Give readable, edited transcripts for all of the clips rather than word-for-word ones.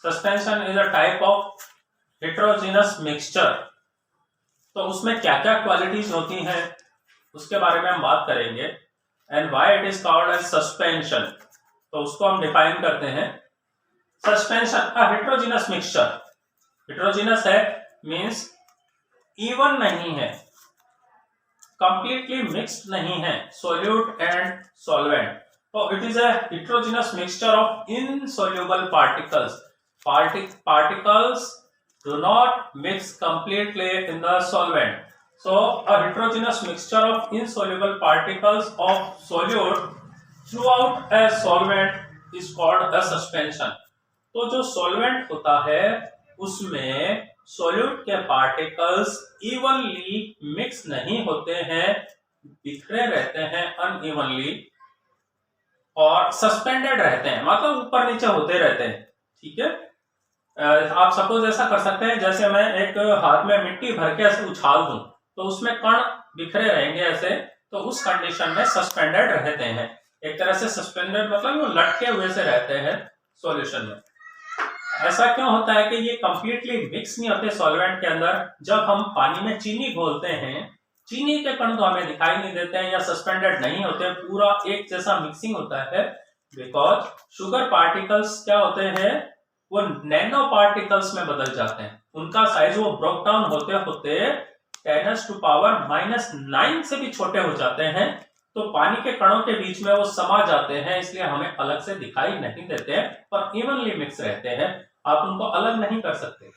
Suspension is a type of heterogeneous mixture. तो उसमें क्या क्या क्वालिटीज होती हैं उसके बारे में हम बात करेंगे। And why it is called as suspension, तो उसको हम डिफाइन करते हैं। Suspension a heterogeneous mixture, heterogeneous है मींस इवन नहीं है, कंप्लीटली मिक्स्ड नहीं है, सोल्यूट एंड सॉल्वेंट। तो it is a heterogeneous mixture of insoluble particles. Particles do not mix completely in the solvent. So a heterogeneous mixture of insoluble particles of solute throughout a solvent is called a suspension. तो जो solvent होता है उसमें solute के particles evenly mix नहीं होते हैं, बिखरे रहते हैं unevenly और सस्पेंडेड रहते हैं, मतलब ऊपर नीचे होते रहते हैं। ठीक है, आप सपोज ऐसा कर सकते हैं जैसे मैं एक हाथ में मिट्टी भर के ऐसे उछाल दूं तो उसमें कण बिखरे रहेंगे ऐसे, तो उस कंडीशन में सस्पेंडेड रहते हैं। एक तरह से सस्पेंडेड मतलब वो लटके हुए से रहते हैं सॉल्यूशन में। ऐसा क्यों होता है कि ये कंप्लीटली मिक्स नहीं होते सॉल्वेंट के अंदर। जब हम पानी में चीनी घोलते हैं, चीनी के कण तो हमें दिखाई नहीं देते हैं या सस्पेंडेड नहीं होते, पूरा एक जैसा मिक्सिंग होता है, बिकॉज शुगर पार्टिकल्स क्या होते हैं, वो नैनो पार्टिकल्स में बदल जाते हैं। उनका साइज वो ब्रोक डाउन होते होते 10⁻⁹ से भी छोटे हो जाते हैं, तो पानी के कणों के बीच में वो समा जाते हैं, इसलिए हमें अलग से दिखाई नहीं देते हैं और इवनली मिक्स रहते हैं, आप उनको अलग नहीं कर सकते।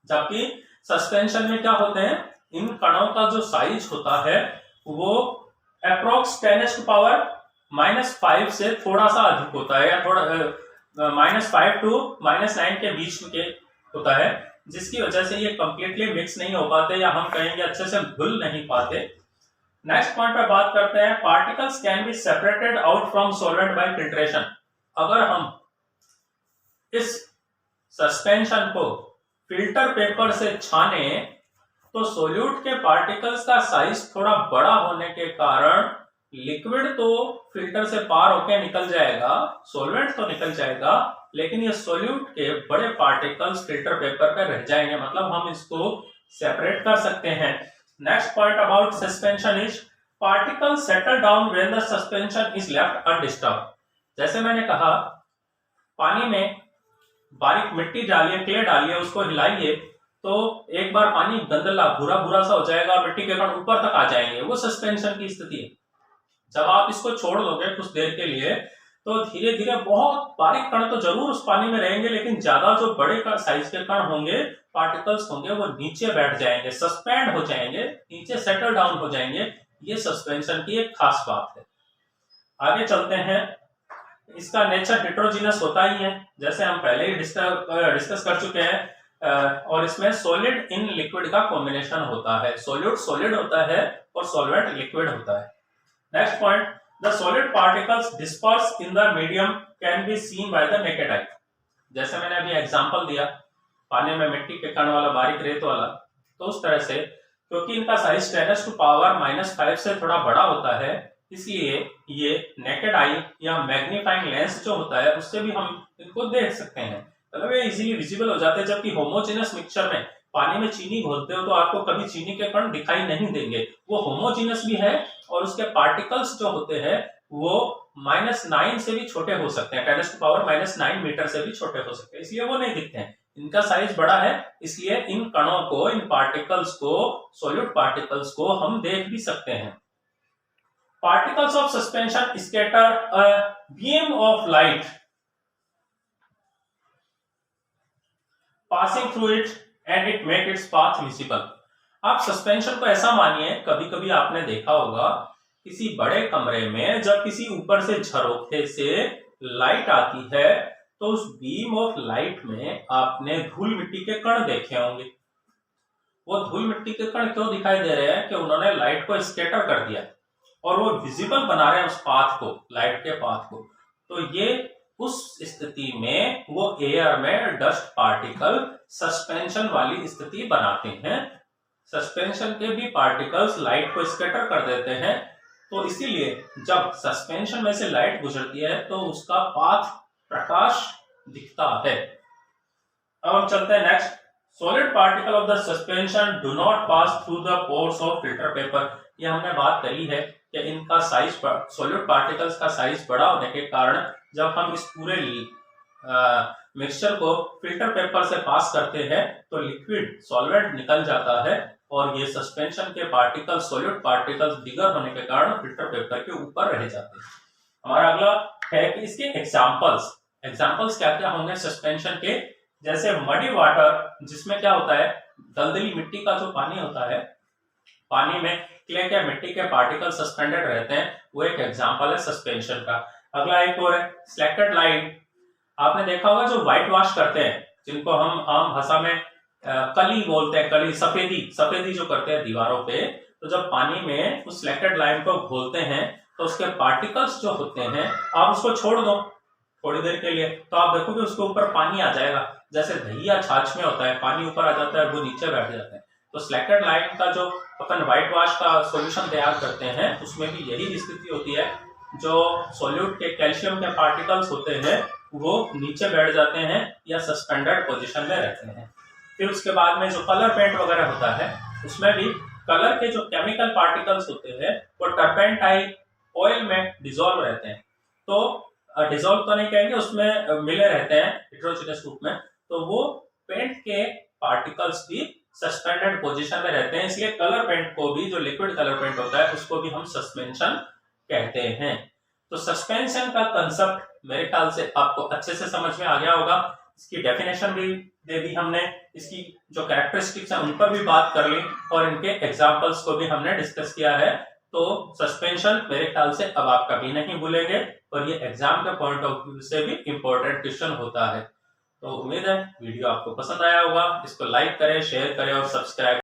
जबकि सस्पेंशन में क्या होते हैं, इन कणों का जो साइज होता है वो अप्रोक्स 10⁻⁻5 से थोड़ा सा अधिक होता है, या थोड़ा -5 to -9 के बीच के होता है, जिसकी वजह से ये कंप्लीटली मिक्स नहीं हो पाते, या हम कहेंगे अच्छे से घुल नहीं पाते। नेक्स्ट पॉइंट पे बात करते हैं, particles can be separated out from solvent bye filtration. अगर हम इस सस्पेंशन को फिल्टर पेपर से छाने तो सोल्यूट के पार्टिकल्स का साइज थोड़ा बड़ा होने के कारण लिक्विड तो फिल्टर से पार होकर निकल जाएगा, सॉल्वेंट तो निकल जाएगा, लेकिन ये सोल्यूट के बड़े पार्टिकल्स फिल्टर पेपर पर रह जाएंगे, मतलब हम इसको सेपरेट कर सकते हैं। Next point about suspension is particles settle down when the suspension is left undisturbed. जैसे मैंने कहा, पानी में बारीक मिट्टी डालिए, क्ले डालिए, उसको हिलाइए तो एक बार पानी गंदला भूरा भूरा सा हो जाएगा और मिट्टी के कण ऊपर तक आ जाएंगे, वो सस्पेंशन की स्थिति है। जब आप इसको छोड़ दोगे कुछ देर के लिए तो धीरे धीरे बहुत बारीक कण तो जरूर उस पानी में रहेंगे, लेकिन ज्यादा जो बड़े साइज के कण होंगे, पार्टिकल्स होंगे, वो नीचे बैठ जाएंगे, सस्पेंड हो जाएंगे, नीचे सेटल डाउन हो जाएंगे। ये सस्पेंशन की एक खास बात है। आगे चलते हैं, इसका नेचर हेट्रोजीनस होता ही है, जैसे हम पहले ही डिस्कस कर चुके हैं, और इसमें सॉलिड इन लिक्विड का कॉम्बिनेशन होता है, सोल्यूट सॉलिड होता है और सॉल्वेंट लिक्विड होता है। Next point, the solid particles dispersed in the medium can be seen by the naked eye. जैसे मैंने अभी एग्जांपल दिया, पानी में मिट्टी के कण वाला, बारीक रेत वाला, तो उस तरह से क्योंकि इनका साइज 10⁻⁻5 से थोड़ा बड़ा होता है, इसलिए ये नेकेड आई या मैग्नीफाइंग लेंस जो होता है उससे भी हम इनको देख सकते हैं, मतलब ये इजीली विजिबल हो जाते हैं। जबकि होमोजेनस मिक्सचर में पानी में चीनी घोलते हो तो आपको कभी चीनी के कण दिखाई नहीं देंगे, वो होमोजेनस भी है और उसके पार्टिकल्स जो होते हैं वो -9 से भी छोटे हो सकते हैं, 10⁻⁻9 मीटर से भी छोटे हो सकते हैं, इसलिए वो नहीं दिखते हैं। इनका साइज बड़ा है, इसलिए इन कणों को, इन पार्टिकल्स को, सॉलिड पार्टिकल्स को हम देख भी सकते हैं। Particles of suspension scatter a beam of light passing through it and it make its path visible. आप सस्पेंशन को ऐसा मानिए, कभी कभी आपने देखा होगा किसी बड़े कमरे में जब किसी ऊपर से झरोखे से लाइट आती है तो उस बीम ऑफ लाइट में आपने धूल मिट्टी के कण देखे होंगे। वो धूल मिट्टी के कण क्यों दिखाई दे रहे हैं कि उन्होंने लाइट को स्कैटर कर दिया और वो विजिबल बना रहे हैं उस पाथ को, लाइट के पाथ को। तो ये उस स्थिति में वो एयर में डस्ट पार्टिकल सस्पेंशन वाली स्थिति बनाते हैं। सस्पेंशन के भी पार्टिकल्स लाइट को स्कैटर कर देते हैं, तो इसीलिए जब सस्पेंशन में से लाइट गुजरती है तो उसका पाथ प्रकाश दिखता है। अब हम चलते हैं next. Solid particle of the suspension do not pass through the pores of filter paper. ये हमने बात करी है कि इनका साइज, सॉलिड पार्टिकल्स का साइज बड़ा होने के कारण जब हम इस पूरे मिक्सचर को फिल्टर पेपर से पास करते हैं तो लिक्विड सॉल्वेंट निकल जाता है और ये सस्पेंशन के पार्टिकल, सॉलिड पार्टिकल्स बिगर होने के कारण फिल्टर पेपर के ऊपर रह जाते हैं। हमारा अगला है कि इसके एग्जाम्पल्स क्या क्या होंगे सस्पेंशन के। जैसे मडी वाटर, जिसमें क्या होता है, दलदली मिट्टी का जो पानी होता है, पानी में क्ले के मिट्टी के पार्टिकल सस्पेंडेड रहते हैं, वो एक एग्जांपल है सस्पेंशन का। अगला एक और है स्लैक्टेड लाइन। आपने देखा होगा जो व्हाइट वॉश करते हैं, जिनको हम आम भाषा में कली बोलते हैं, कली, सफेदी जो करते हैं दीवारों पे, तो जब पानी में उस स्लैक्टेड लाइन को घोलते हैं तो उसके पार्टिकल्स जो होते हैं, आप उसको छोड़ दो थोड़ी देर के लिए तो आप देखोगे उसके ऊपर पानी आ जाएगा। जैसे दही या छाछ में होता है, पानी ऊपर आ जाता है, वो नीचे बैठ जाते हैं। तो स्लैक्टेड लाइन का जो अपन व्हाइट वॉश का सॉल्यूशन तैयार करते हैं उसमें भी यही स्थिति होती है। जो सॉल्यूट के कैल्शियम के पार्टिकल्स होते हैं वो नीचे बैठ जाते हैं या सस्पेंडेड पोजीशन में रहते हैं। फिर उसके बाद में जो कलर पेंट वगैरह होता है उसमें भी कलर के जो केमिकल पार्टिकल्स होते हैं वो टर्पेंटाइल ऑयल में डिजोल्व रहते हैं। तो डिजोल्व तो नहीं कहेंगे, उसमें मिले रहते हैं हेटेरोजेनस रूप में, तो वो पेंट के पार्टिकल्स भी सस्पेंडेड पोजीशन में रहते हैं। इसलिए कलर पेंट को भी, जो लिक्विड कलर पेंट होता है, उसको भी हम सस्पेंशन कहते हैं। तो सस्पेंशन का कंसेप्ट मेरे ख्याल से आपको अच्छे से समझ में आ गया होगा। इसकी डेफिनेशन भी दे दी हमने, इसकी जो कैरेक्टरिस्टिक्स है उन पर भी बात कर ली और इनके एग्जांपल्स को भी हमने डिस्कस किया है। तो सस्पेंशन मेरे ख्याल से अब आप कभी नहीं भूलेंगे और ये एग्जाम के पॉइंट ऑफ व्यू से भी इंपॉर्टेंट क्वेश्चन होता है। तो उम्मीद है वीडियो आपको पसंद आया होगा। इसको लाइक करें, शेयर करें और सब्सक्राइब